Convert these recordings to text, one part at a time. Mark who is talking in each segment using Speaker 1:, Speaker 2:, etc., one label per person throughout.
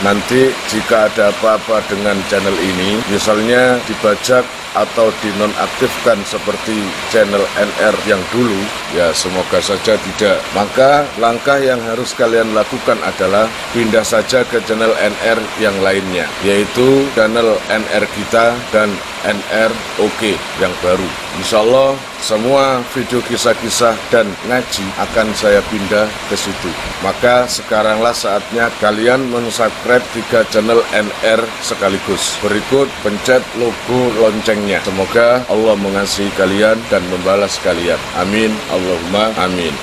Speaker 1: Nanti jika ada apa-apa dengan channel ini, misalnya dibajak atau dinonaktifkan seperti channel NR yang dulu, ya semoga saja tidak. Maka langkah yang harus kalian lakukan adalah pindah saja ke channel NR yang lainnya, yaitu channel NR kita dan NR OK yang baru. Insya Allah semua video kisah-kisah dan ngaji akan saya pindah ke situ. Maka sekaranglah saatnya kalian mensubscribe 3 channel NR sekaligus. Berikut pencet logo loncengnya. Semoga Allah mengasihi kalian dan membalas kalian. Amin. Allahumma amin.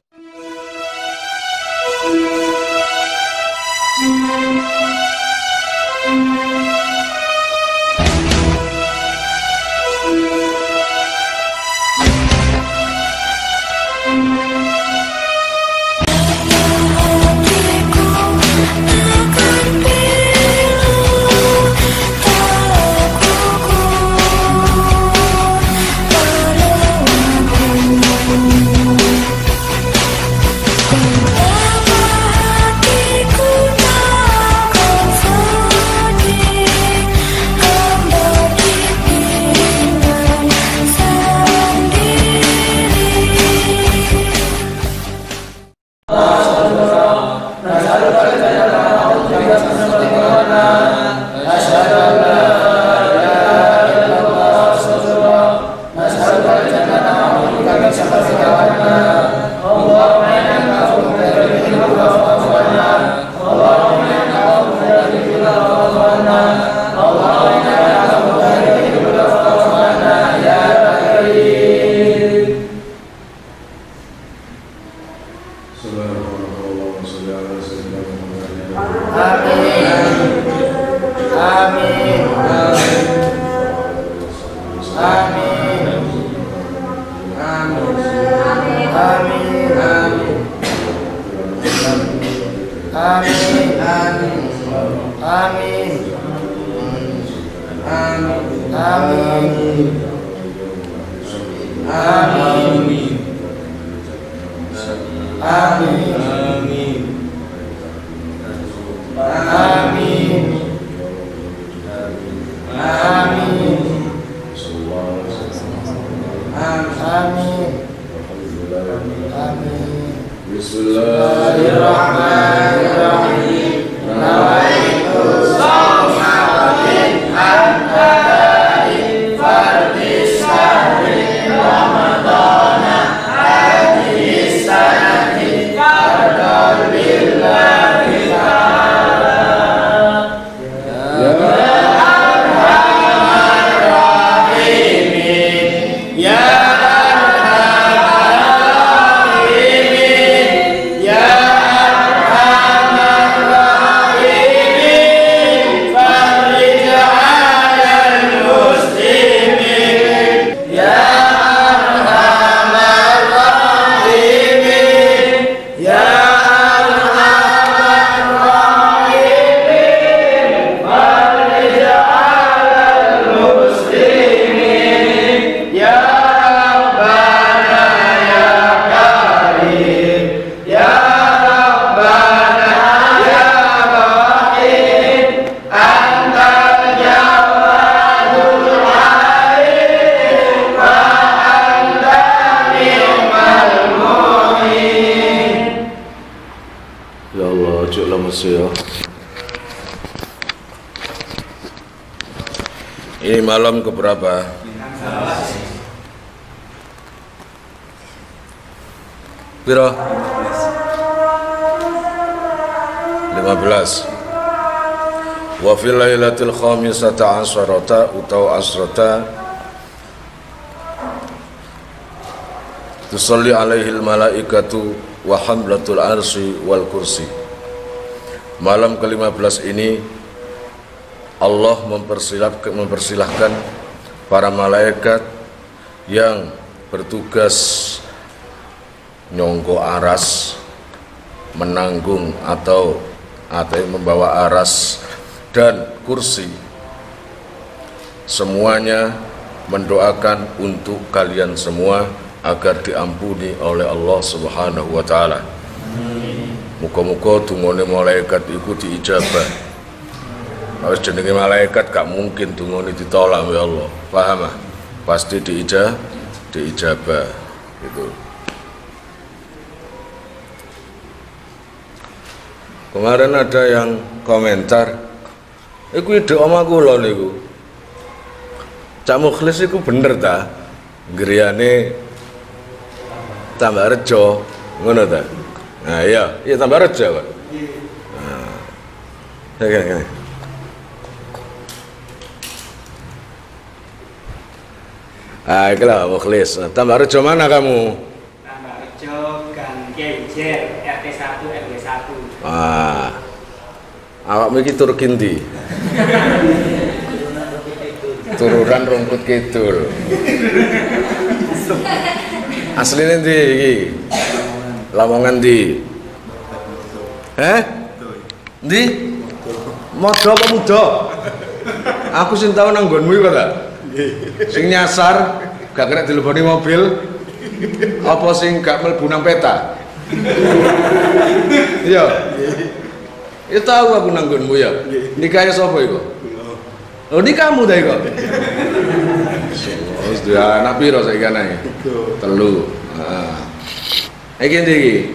Speaker 1: Ini malam keberapa? Piro? 15. Wa fil lailatul khamisata asyrata utawa asrata tusalli alaihil malaikatu wa hamlatul arsy wal kursi. Malam ke-15 ini Allah mempersilahkan para malaikat yang bertugas nyongko aras, menanggung atau membawa aras dan kursi, semuanya mendoakan untuk kalian semua agar diampuni oleh Allah Subhanahu wa taala. Muga-muga dungane malaikat iku diijabah. Harus jenenge malaikat gak mungkin dungane ditolak ya Allah. Paham ah? Pasti diijabah gitu. Kemarin ada yang komentar, iku ide omaku lho niku. Cak Mukhlis iku bener ta? Griyane Tambak Rejo, ngono ta? Nah iya Tambak Rejo kok. Nah. Gini. Ah, itulah Mukhlis. Tambak Rejo mana kamu?
Speaker 2: Tambak Rejo Gang Kenjer, RT 1 RW 1.
Speaker 1: Ah. Awak iki tur kindi. Turunan Rumput Kidul. Asline ndi iki? Lamongan ndi? Ndi? Modo apa muda? Aku sing tau nang nggonmu iku ta? Sing nyasar gak kena dileboni mobil apa sing gak mlebu nang peta? Iya. Ya tahu aku nang nggonmu ya. Nikahe sapa iku? Oh nikahmu ta iku? Wis duwe anak piro saiki anake? 3. Heeh. Iki ndi iki?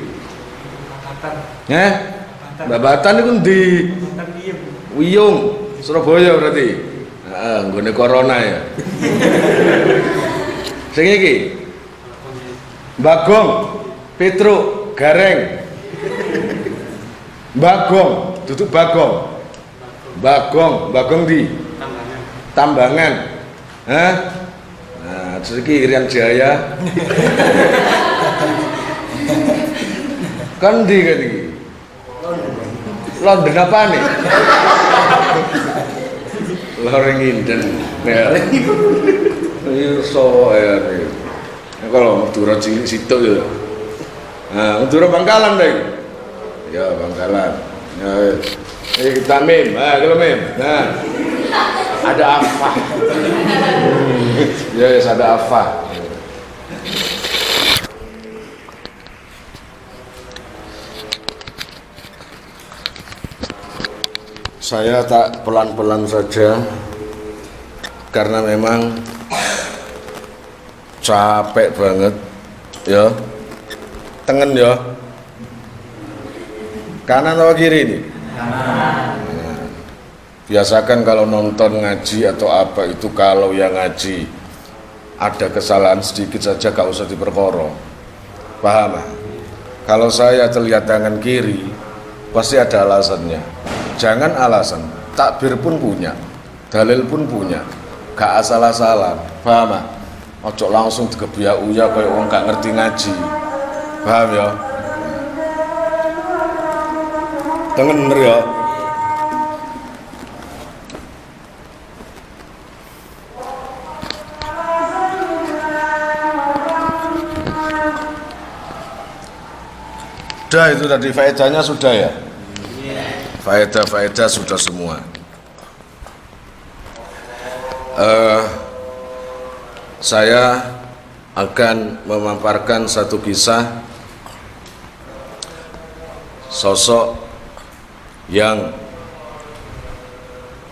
Speaker 1: Babatan iku ndi? Wiyung, Surabaya berarti. Heeh, nggone corona ya. Sing iki. Bagong, Petruk, Gareng. Bagong, duduk Bagong. Bagong di Tambangan. Hah? Nah, terus iki Irian Jaya. Kan di kan iki. London apa nih? Loreng Inden. Ya. Ini so ya. Kalau Madura cilik situ ya. Nah, Madura Bangkalan deh. Ya Bangkalan. Ya, kita mem. Kalau mem. Nah, ada apa? Ya, ada apa? Saya tak pelan-pelan saja karena memang capek banget ya. Tengen ya. Kanan atau kiri ini? Kanan. Nah, biasakan kalau nonton ngaji atau apa itu, kalau yang ngaji ada kesalahan sedikit saja gak usah diperkoro. Paham? Kalau saya terlihat tangan kiri pasti ada alasannya. Jangan alasan, takbir pun punya, dalil pun punya, gak asal-asalan. Paham? Ojo langsung digebiak uya kayak orang gak ngerti ngaji. Paham ya? Tengen bener ya? Sudah itu tadi faedahnya sudah ya? Faedah-faedah sudah semua. Saya akan memaparkan satu kisah sosok yang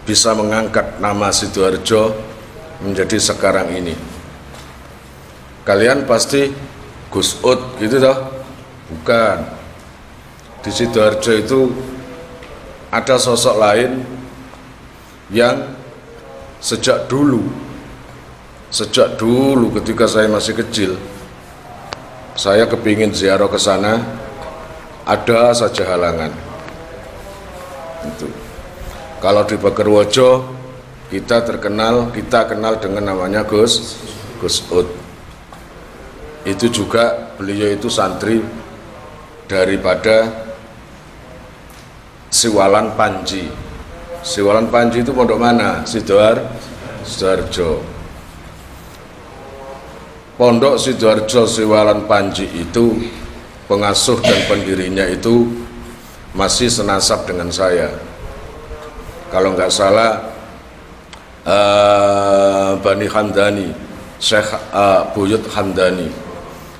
Speaker 1: bisa mengangkat nama Sidoarjo menjadi sekarang ini. Kalian pasti Gus Ud gitu toh? Bukan. Di Sidoarjo itu ada sosok lain yang sejak dulu ketika saya masih kecil, saya kepingin ziarah ke sana, ada saja halangan. Itu. Kalau di Bagerwojo kita kenal dengan namanya Gus Ud. Itu juga beliau itu santri daripada Siwalan Panji. Siwalan Panji itu pondok mana? Sidoarjo. Pondok Sidoarjo Siwalan Panji itu pengasuh dan pendirinya itu masih senasab dengan saya. Kalau nggak salah Bani Hamdani, Syekh Buyut Hamdani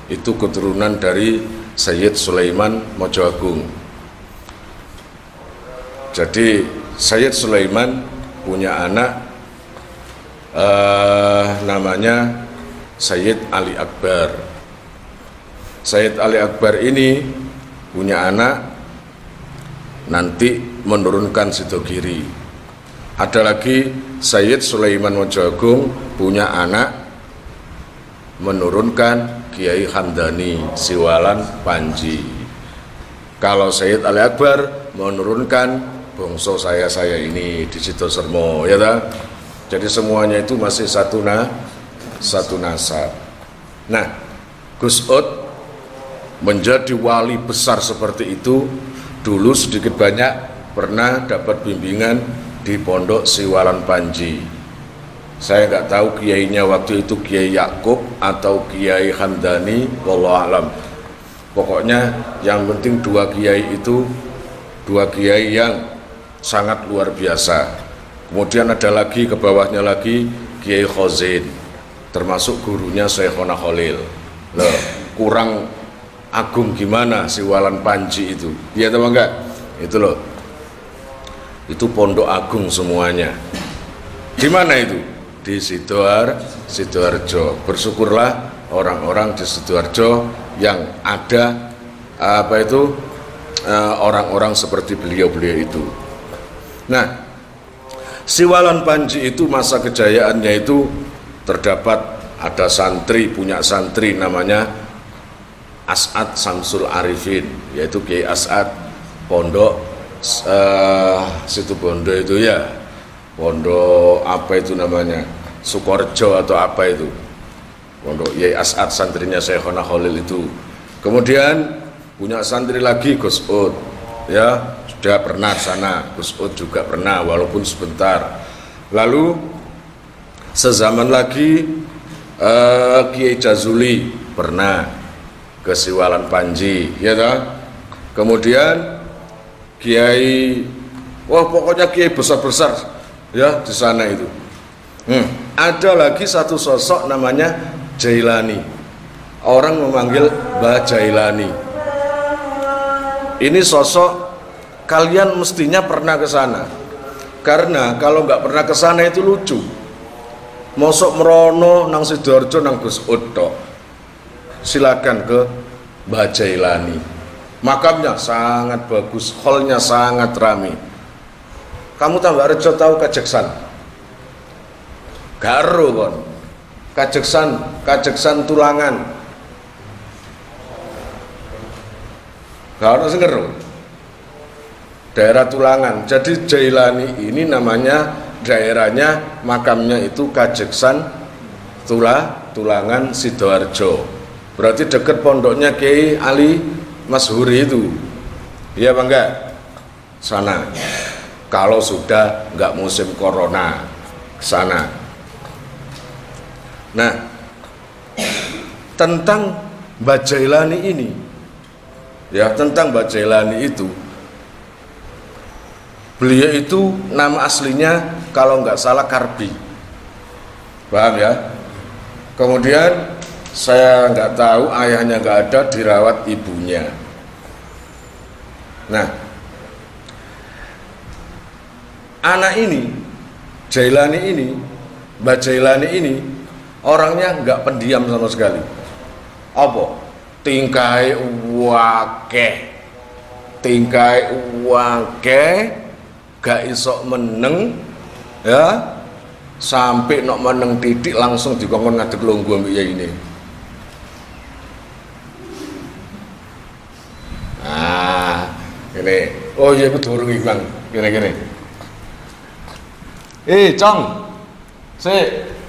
Speaker 1: itu keturunan dari Sayyid Sulaiman Mojoagung. Jadi Sayyid Sulaiman punya anak namanya Sayyid Ali Akbar. Sayyid Ali Akbar ini punya anak nanti menurunkan Sidogiri. Ada lagi Sayyid Sulaiman Mojoagung punya anak menurunkan Kiai Hamdani Siwalan Panji. Kalau Sayyid Ali Akbar menurunkan bongso saya ini di Sitosermo, ya ta? Jadi semuanya itu masih satu nasab. Nah, Gus Ud menjadi wali besar seperti itu dulu sedikit banyak pernah dapat bimbingan di Pondok Siwalan Panji. Saya nggak tahu kiainya waktu itu Kiai Yakub atau Kiai Hamdani, wallahu alam. Pokoknya yang penting dua kiai itu dua kiai yang sangat luar biasa. Kemudian ada lagi ke bawahnya lagi Kiai Khozin, termasuk gurunya Syekhona Khalil. Loh, kurang agung gimana Siwalan Panji itu? Iya atau enggak? Itu loh. Itu pondok agung semuanya. Di mana itu? Di Sidoarjo. Bersyukurlah orang-orang di Sidoarjo yang ada orang-orang seperti beliau-beliau itu. Nah, Siwalan Panji itu masa kejayaannya itu terdapat ada santri, punya santri namanya As'ad Samsul Arifin, yaitu Kiai As'ad, pondok Situbondo itu ya, pondok apa itu namanya, Sukorjo atau apa itu, pondok Kiai As'ad, santrinya Syekhona Khalil itu. Kemudian punya santri lagi Gus Ud, ya sudah pernah sana, Gus Ud juga pernah walaupun sebentar. Lalu sezaman lagi Kiai Jazuli pernah ke Siwalan Panji, ya toh? Kemudian Kiai, wah pokoknya Kiai besar-besar ya di sana itu. Ada lagi satu sosok namanya Jailani. Orang memanggil Mbah Jailani. Ini sosok kalian mestinya pernah ke sana. Karena kalau nggak pernah ke sana itu lucu. Mosok merono nang Sidoarjo nang Gus Ud tok. Silakan ke Mbah Jailani. Makamnya sangat bagus, hallnya sangat ramai. Kamu tambah rejo tahu Kajeksan? Garo kon. Kajeksan Tulangan. Garo sing ngero. Daerah Tulangan. Jadi Jailani ini namanya daerahnya, makamnya itu Kajeksan Tulangan Sidoarjo. Berarti dekat pondoknya Kiai Ali Mashuri itu. Iya apa enggak? Sana. Kalau sudah enggak musim corona, ke sana. Nah, tentang Mbah Jailani ini, ya tentang Mbah Jailani itu, beliau itu nama aslinya kalau nggak salah Karbi, paham ya? Kemudian saya nggak tahu, ayahnya nggak ada, dirawat ibunya. Nah, anak ini Jailani ini, Mbah Jailani ini orangnya nggak pendiam sama sekali. Apa? Tingkai wakeh, gak isok meneng, ya, sampai nok meneng titik langsung dikongkon ngadeg longgo mbek ini. Ini, oh iya aku durung iklan, gini. Cong,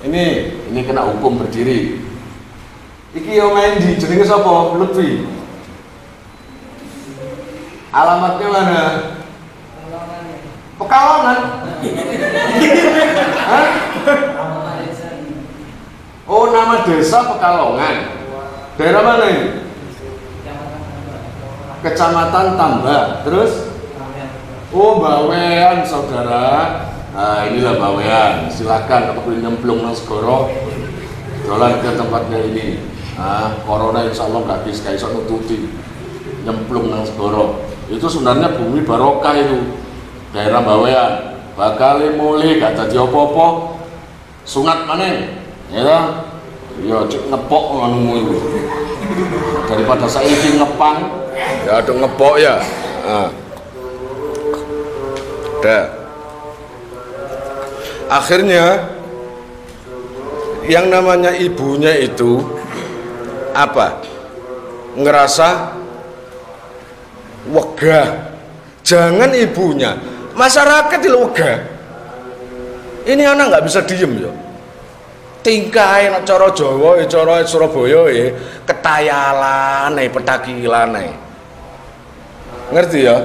Speaker 1: ini kena hukum berdiri. Iki yo main di jenenge sapa? Lutfi. Alamatnya mana? Pekalongan. Hah? Oh, nama desa Pekalongan. Daerah mana ini? Kecamatan Tambah. Terus? Oh, Bawean, saudara. Nah, inilah Bawean. Silakan kalau boleh nyemplung nang segoro, jalan ke tempatnya ini. Nah, corona insya Allah nggak bisa kayak nututi. Nyemplung nang segoro. Itu sebenarnya bumi barokah itu. daerah Bawean bakal mulih gak jadi apa-apa sunat maneh ya ya cek ngepok ngono iku daripada saiki ngepang ya ada ngepok ya dah akhirnya yang namanya ibunya itu apa ngerasa wegah. Jangan ibunya, masyarakat itu wegah. Ini anak nggak bisa diem ya. Tingkai nak cara Jawa, cara Surabaya ketayalan, petakilan. Ngerti ya?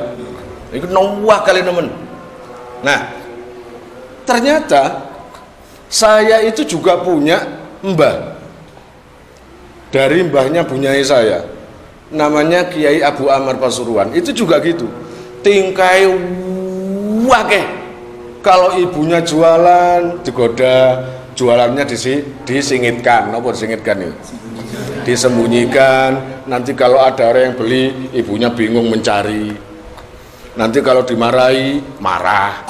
Speaker 1: Itu nawah kali nemen. Nah, ternyata saya itu juga punya mbah. Dari mbahnya bunyai saya. Namanya Kiai Abu Amar Pasuruan. Itu juga gitu. Tingkai wakeh. Kalau ibunya jualan digoda, jualannya disingitkan. Apa disingitkan itu? Disembunyikan. Nanti kalau ada orang yang beli, ibunya bingung mencari. Nanti kalau dimarahi, marah.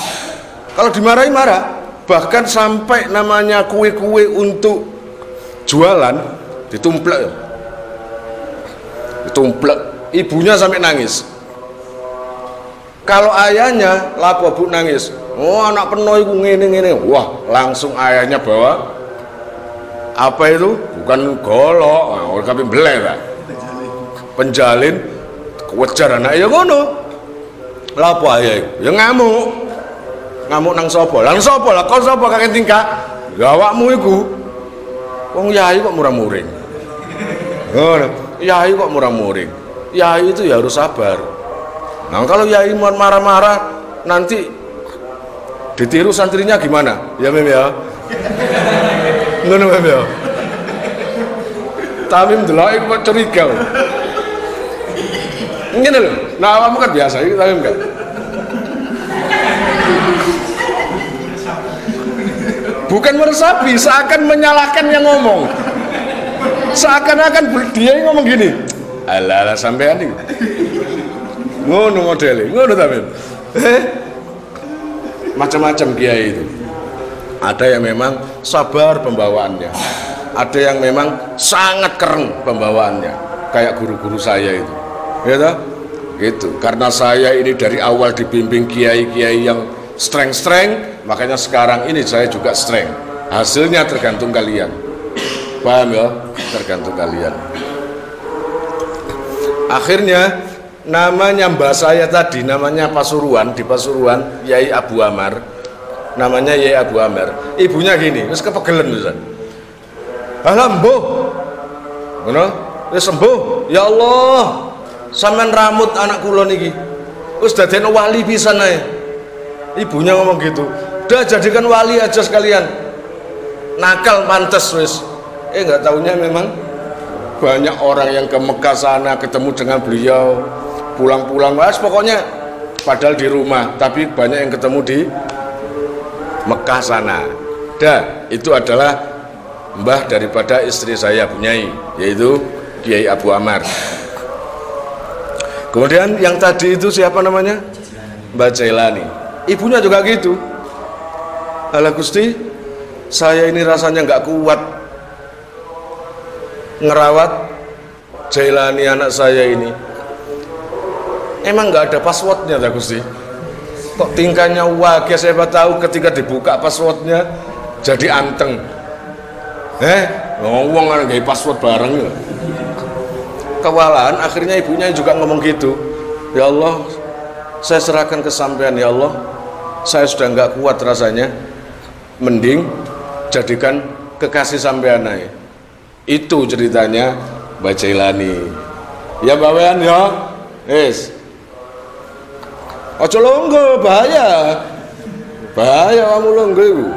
Speaker 1: Kalau dimarahi marah. Bahkan sampai namanya kue-kue untuk jualan ditumplek. Ditumplek. Ibunya sampai nangis. Kalau ayahnya lapo bu nangis, oh anak penuh itu ngene. Wah langsung ayahnya bawa apa itu? Bukan golok, tapi belai lah. Penjalin kewajar anak ya ngono. Lapo ayah itu? Ya ngamuk nang sopo. Lang sopo lah, kau sopo kakek tingkah. Gawakmu iku. Wong yai kok murah-muring. Ngono. Yai kok murah-muring. Yai itu ya harus sabar. Nah kalau yai marah-marah nanti ditiru santrinya gimana? Ya Mem ya. Ngono Mem ya. Tamim delok kok curiga. Ngene lho. Nah awakmu kan biasa iki Tamim kan. Bukan meresapi, seakan menyalahkan yang ngomong. Seakan-akan dia yang ngomong gini. Alah sampean iki. Ngono modele, ngono Tamim. Macam-macam kiai itu. Ada yang memang sabar pembawaannya. Ada yang memang sangat keren pembawaannya. Kayak guru-guru saya itu. Ya toh? Gitu. Karena saya ini dari awal dibimbing kiai-kiai yang streng-streng, makanya sekarang ini saya juga streng. Hasilnya tergantung kalian. Paham ya? Tergantung kalian. Akhirnya namanya mbah saya tadi, namanya Pasuruan, di Pasuruan, Yai Abu Amar. Namanya Yai Abu Amar. Ibunya gini, terus kepegelen Ustaz. Alah mbuh. Ngono? Wis sembuh. Ya Allah. Sampean rambut anak kula niki. Wis dadekno wali pisan ae. Ibunya ngomong gitu. Udah jadikan wali aja sekalian. Nakal pantes wis. Enggak taunya memang banyak orang yang ke Mekah sana ketemu dengan beliau, pulang-pulang mas pokoknya padahal di rumah, tapi banyak yang ketemu di Mekah sana. Itu adalah mbah daripada istri saya Bunyai, yaitu Kiai Abu Amar. Kemudian yang tadi itu siapa namanya? Mbak Jailani. Ibunya juga gitu. Alah Gusti, saya ini rasanya nggak kuat ngerawat Jailani anak saya ini. Emang nggak ada passwordnya tak Gusti? Kok tingkahnya wage, siapa tahu ketika dibuka passwordnya jadi anteng. Ngomong kan gak password bareng ya. Kewalahan akhirnya ibunya juga ngomong gitu. Ya Allah, saya serahkan ke sampean ya Allah. Saya sudah nggak kuat rasanya. Mending jadikan kekasih sampean aja. Itu ceritanya Mbak Jailani. Ya bawean ya. Wis. Aja longgo, bahaya. Bahaya kamu longgo iku.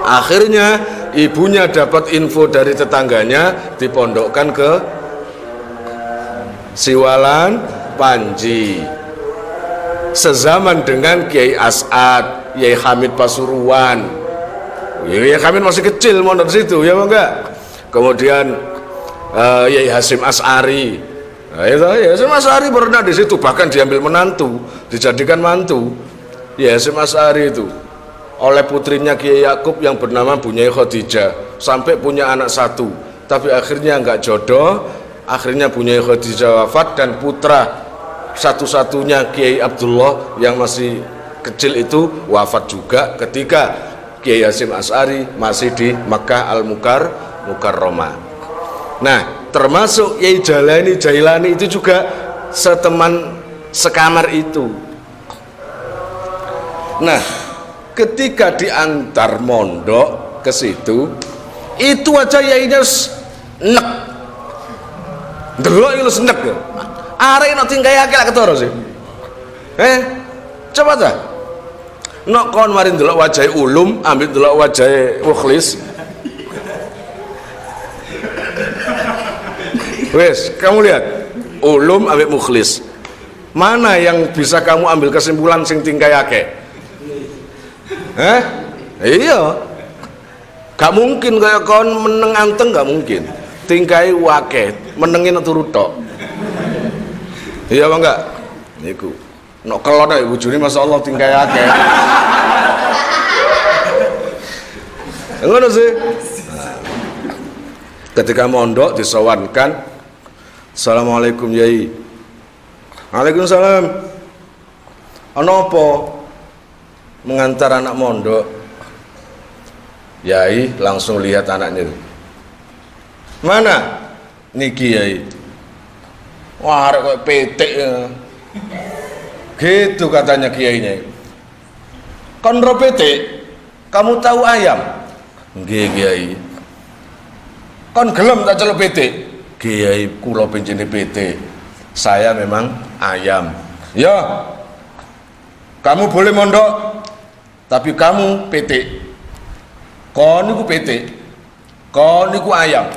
Speaker 1: Akhirnya ibunya dapat info dari tetangganya, dipondokkan ke Siwalan Panji. Sezaman dengan Kiai As'ad, Kiai Hamid Pasuruan. Kiai Hamid masih kecil mondok situ, ya enggak? Kemudian Kiai Hasim As'ari. Nah, itu Hasim As'ari pernah di situ, bahkan diambil menantu dijadikan mantu ya Hasyim Asy'ari itu oleh putrinya Kiai Yakub yang bernama Bunyai Khadijah, sampai punya anak satu, tapi akhirnya nggak jodoh. Akhirnya Bunyai Khadijah wafat dan putra satu-satunya Kiai Abdullah yang masih kecil itu wafat juga ketika Kiai Hasyim Asy'ari masih di Makkah Al-Mukarramah. Nah, termasuk Kiai Jailani itu juga seteman sekamar itu. Nah, ketika diantar mondok ke situ, itu aja yainya nek. Delok iki lho nek. Arek nek tingkai akeh lak ketara sih. Coba ta. Nek kon mari ndelok wajahe Ulum, ambil ndelok wajahe Mukhlis. Wes, kamu lihat Ulum ambil Mukhlis. Mana yang bisa kamu ambil kesimpulan sing tingkai akeh? Iya. Gak mungkin kayak kon meneng anteng, gak mungkin. Tingkai wake, menengin turut tok. Iya apa enggak? Niku. Nok kelon ae bojone masyaallah tingkai akeh. Ngono sih. Ketika mondok disowankan, Assalamualaikum Yai. Waalaikumsalam. Ana apa? Mengantar anak mondok. Yai langsung lihat anaknya. Mana? Niki Yai. Wah, arek kok petik ya. Gitu katanya kiainya. Kon ro petik, kamu tahu ayam? Nggih Kiai. Kon gelem tak celuk petik? Kiai, kula benjene petik. Saya memang ayam. Ya. Kamu boleh mondok, tapi kamu petik. Kon niku petik. Kon niku ayam.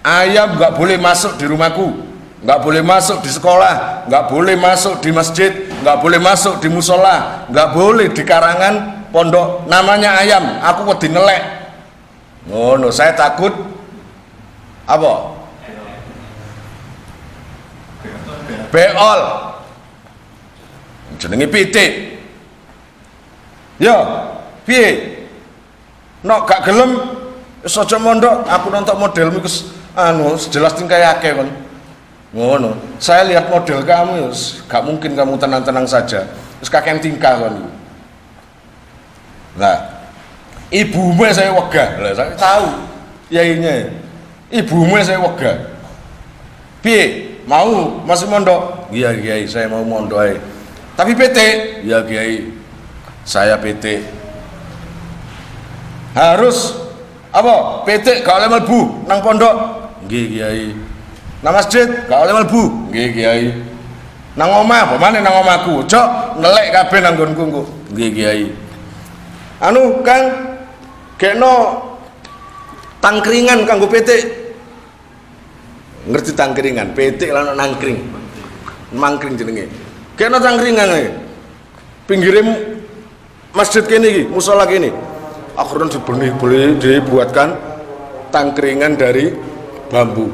Speaker 1: Ayam nggak boleh masuk di rumahku, nggak boleh masuk di sekolah, nggak boleh masuk di masjid, nggak boleh masuk di musola, nggak boleh di karangan pondok. Namanya ayam, aku wedi nelek. Ngono, saya takut apa? Beol. Jenenge pitik. Yo, piye? Nok gak gelem wis aja mondok, aku nonton modelmu wis jelas tingkai akeh kon. Ngono. Saya lihat model kamu gak mungkin kamu tenang-tenang saja. Wis kakek tingkah kon. Nah, ibumu saya wegah. Lah saya tahu yainya. Ibumu saya wegah. Piye? Mau masih mondok? Iya Kiai, saya mau mondok ae. Tapi PT? Iya Kiai. Saya PT. Harus apa? PT gak oleh mlebu nang pondok. Nggih Kiai. Nang masjid gak oleh mlebu. Nggih Kiai. Nang omah apa maneh nang omahku? Cok nelek kabeh nang nggonku. Nggih Kiai. Anu Kang, gekno tangkringan kanggo PT. Ngerti tangkringan? PT lan nangkring. Mangkring jenenge. Gekno tangkringan ae. Pinggire masjid kene iki, musala kene. Akhirnya boleh dibuatkan tangkringan dari bambu.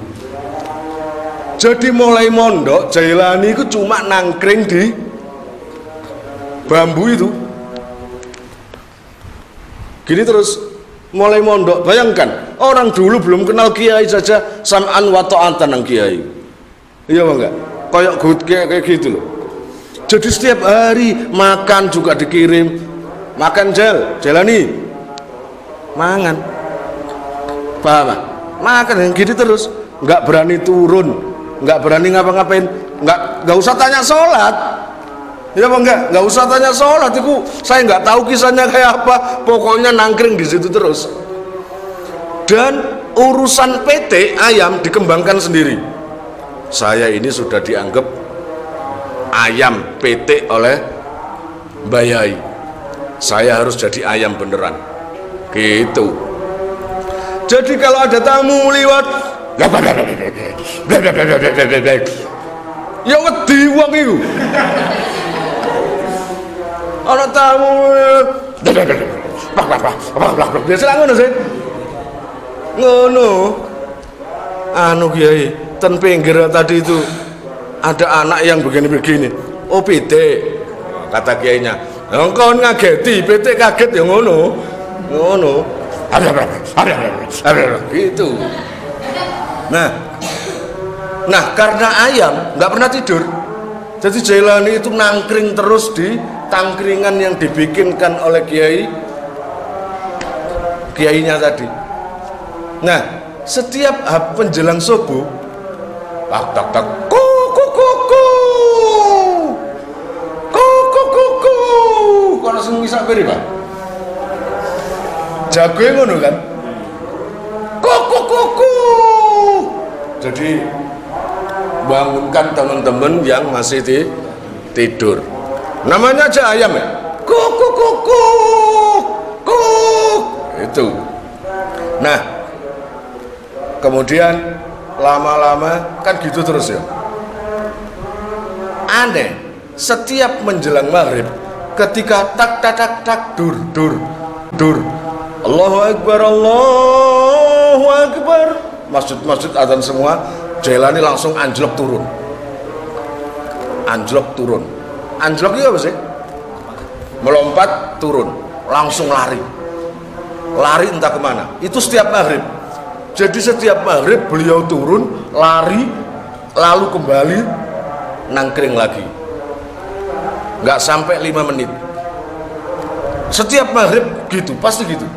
Speaker 1: Jadi mulai mondok Jailani itu cuma nangkring di bambu itu. Gini terus mulai mondok. Bayangkan orang dulu belum kenal kiai saja sam'an wa ta'atan nang kiai. Iya apa enggak? Kayak gitu loh. Jadi setiap hari makan juga dikirim. Makan Jailani mangan, paham? Makan yang gitu terus, nggak berani turun, nggak berani ngapa-ngapain, nggak usah tanya sholat, ya apa nggak usah tanya sholat, itu saya nggak tahu kisahnya kayak apa, pokoknya nangkring di situ terus. Dan urusan PT ayam dikembangkan sendiri. Saya ini sudah dianggap ayam PT oleh Mbak Yai. Saya harus jadi ayam beneran. Gitu. Jadi kalau ada tamu lewat, ya wedi wong iku. Ana tamu, biasa ngono sih. Ngono. Anu Kiai, ten pinggir tadi itu ada anak yang begini-begini. Oh PT, kata kiainya. Engkau ngageti, PT kaget ya ngono. Gitu. Nah karena ayam nggak pernah tidur, jadi Jailani itu nangkring terus di tangkringan yang dibikinkan oleh kiainya tadi. Nah setiap menjelang subuh, tak kok langsung bisa beri Pak jago ngono kan, jadi bangunkan teman-teman yang masih tidur. Namanya aja ayam ya, itu. Nah kemudian lama-lama kan gitu terus ya. Aneh, setiap menjelang maghrib ketika tak dur Allahu Akbar, masjid adzan semua, Jailani langsung anjlok turun. Anjlok itu apa sih? Melompat turun, langsung lari entah kemana. Itu setiap maghrib. Jadi setiap maghrib beliau turun, lari, lalu kembali nangkring lagi. Nggak sampai 5 menit. Setiap maghrib gitu, pasti gitu.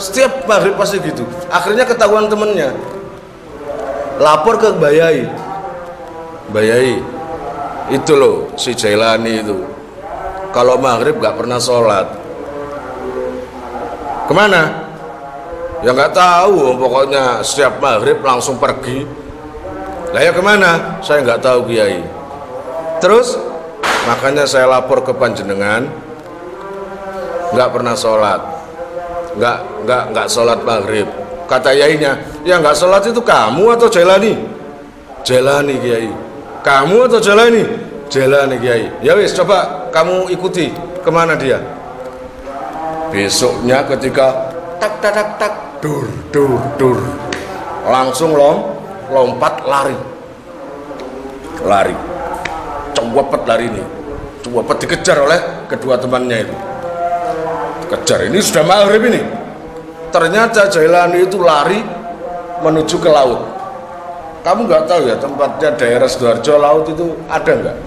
Speaker 1: Setiap maghrib pasti gitu. Akhirnya ketahuan temennya, lapor ke Bayai, itu loh si Jailani itu kalau maghrib nggak pernah sholat. Kemana? Ya nggak tahu, pokoknya setiap maghrib langsung pergi. Lah ya kemana? Saya nggak tahu Kiai. Terus makanya saya lapor ke panjenengan, nggak pernah sholat, nggak sholat maghrib. Kata yainya, ya nggak sholat itu kamu atau Jailani? Jailani Kiai. Kamu atau Jailani? Jailani Kiai. Ya wis, coba kamu ikuti kemana dia. Besoknya ketika tak dur, langsung lompat lari, cewepet lari ini, cewepet dikejar oleh kedua temannya itu. Kejar, ini sudah maghrib ini. Ternyata Jailani itu lari menuju ke laut. Kamu nggak tahu ya tempatnya daerah Sidoarjo laut itu ada nggak?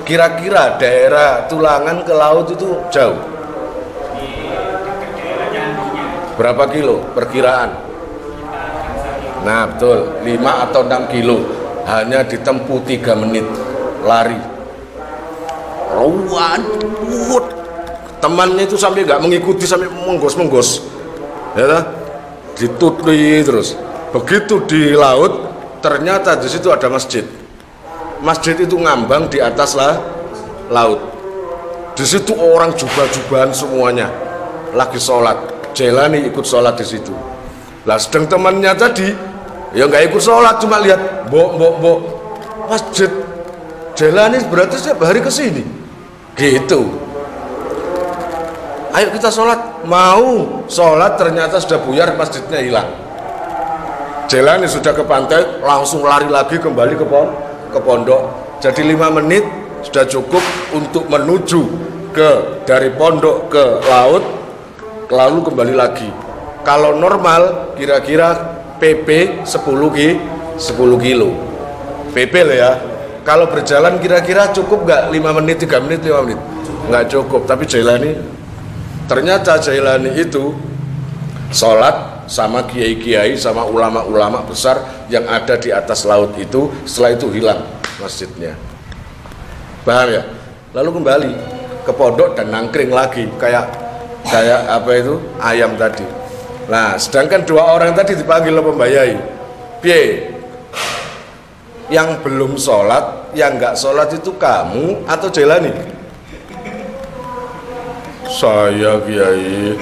Speaker 1: Kira-kira daerah Tulangan ke laut itu jauh berapa kilo perkiraan? Nah betul, 5 atau 6 kilo, hanya ditempuh 3 menit lari. Waduh, temannya itu sampai nggak mengikuti, sampai menggos ya, ditutui terus. Begitu di laut, ternyata di situ ada masjid. Masjid itu ngambang di atas laut. Di situ orang jubah-jubahan semuanya lagi sholat. Jailani ikut sholat di situ. Lah sedang temannya tadi ya nggak ikut sholat, cuma lihat mbok masjid. Jailani berarti setiap hari ke sini. Gitu. Ayo kita sholat. Mau sholat, ternyata sudah buyar, masjidnya hilang. Jailani sudah ke pantai, langsung lari lagi kembali ke pondok. Jadi 5 menit sudah cukup untuk menuju dari pondok ke laut, lalu kembali lagi. Kalau normal kira-kira PP 10 kilo. PP loh ya. Kalau berjalan kira-kira cukup nggak 5 menit, 3 menit, 5 menit? Nggak cukup. Tapi ternyata Jailani itu sholat sama kiai-kiai, sama ulama-ulama besar yang ada di atas laut itu. Setelah itu hilang masjidnya. Paham ya? Lalu kembali ke pondok dan nangkring lagi kayak apa itu, ayam tadi. Nah sedangkan 2 orang tadi dipanggil oleh pembayai. Piye? Yang belum sholat, yang nggak sholat itu kamu atau Jailani? Saya Kiai.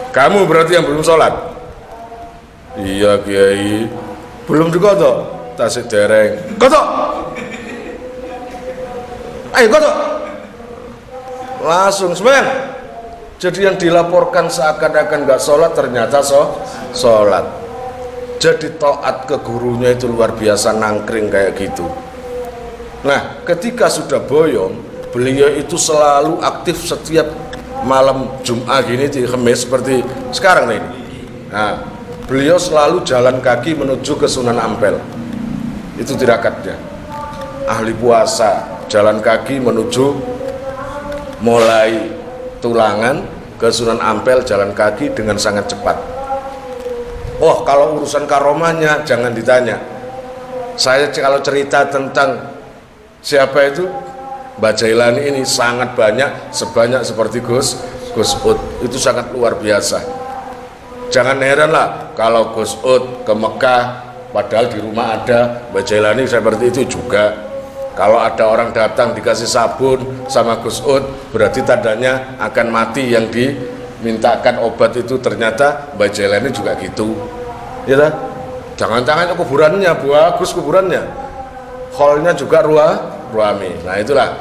Speaker 1: Kamu berarti yang belum sholat? Iya Kiai. Belum dikotok? Tasik dereng. Kotok! Ayo kotok! Langsung sembahyang. Jadi yang dilaporkan seakan-akan nggak sholat, ternyata sholat. Jadi taat ke gurunya itu luar biasa, nangkring kayak gitu. Nah ketika sudah boyong, beliau itu selalu aktif setiap malam Jumat gini di Khamis seperti sekarang nih. Nah, beliau selalu jalan kaki menuju ke Sunan Ampel. Itu tirakatnya. Ahli puasa jalan kaki menuju mulai Tulangan ke Sunan Ampel jalan kaki dengan sangat cepat. Oh, kalau urusan karomahnya jangan ditanya. Saya kalau cerita tentang siapa itu Mbah Jailani ini sangat banyak, sebanyak seperti Gus Ud, itu sangat luar biasa. Jangan heran lah kalau Gus Ud ke Mekah padahal di rumah ada Mbah Jailani seperti itu juga. Kalau ada orang datang dikasih sabun sama Gus Ud, berarti tandanya akan mati yang dimintakan obat itu, ternyata Mbah Jailani juga gitu. Ya lah. Jangan-jangan kuburannya bagus, kuburannya hallnya juga ruami. Nah itulah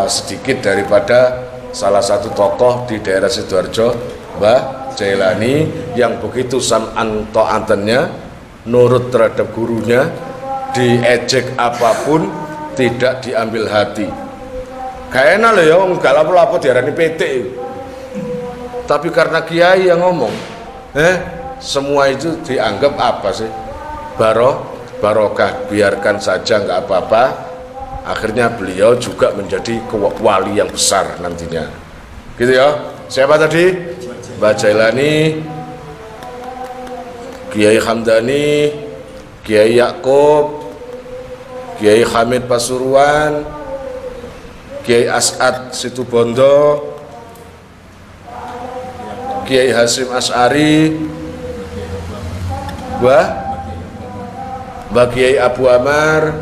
Speaker 1: sedikit daripada salah satu tokoh di daerah Sidoarjo, Mbah Jailani, yang begitu sam'an ta'atannya, nurut terhadap gurunya, diejek apapun tidak diambil hati. Gak enak loh ya, nggak lapo-lapo diarani PT. Tapi karena kiai yang ngomong, semua itu dianggap apa sih? Barokah, biarkan saja nggak apa-apa. Akhirnya beliau juga menjadi wali yang besar nantinya. Gitu ya. Siapa tadi? Mbah Jailani, Kiai Hamdani, Kiai Yakub, Kiai Hamid Pasuruan, Kiai As'ad Situbondo, Kiai Hasyim Asy'ari, Mbah Kiai Abu Amar,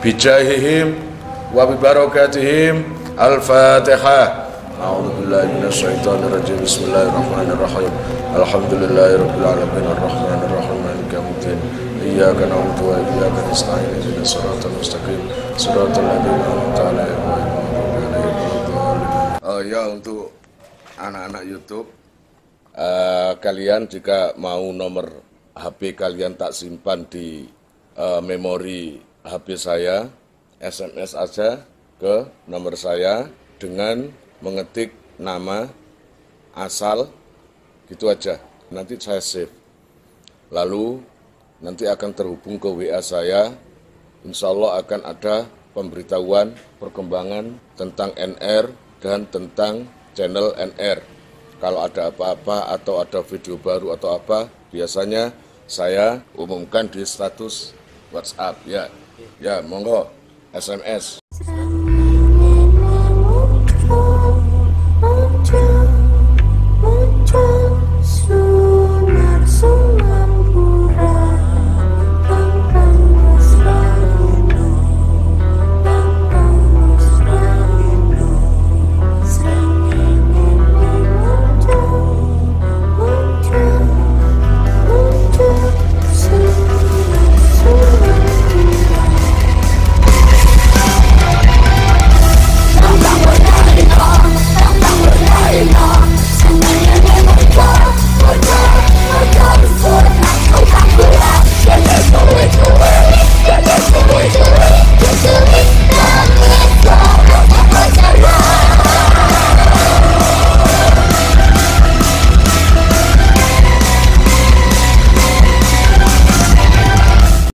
Speaker 1: bijahihim wa bibarakatihim. Al-Fatihah. A'udzubillahi minasyaitonirrajim. Bismillahirrahmanirrahim. Alhamdulillahirabbil alamin arrahmanir rahim maliki yaumiddin. Iyyaka na'budu wa iyyaka nasta'in. Ihdinas siratal mustaqim. Shiratal ladzina an'amta 'alaihim ghairil maghdubi 'alaihim waladdallin. Ya, untuk anak-anak YouTube, kalian jika mau nomor HP kalian tak simpan di memori HP saya, SMS aja ke nomor saya dengan mengetik nama, asal, gitu aja. Nanti saya save. Lalu nanti akan terhubung ke WA saya. Insya Allah akan ada pemberitahuan perkembangan tentang NR dan tentang channel NR. Kalau ada apa-apa atau ada video baru atau apa, biasanya saya umumkan di status WhatsApp ya. Ya, monggo SMS.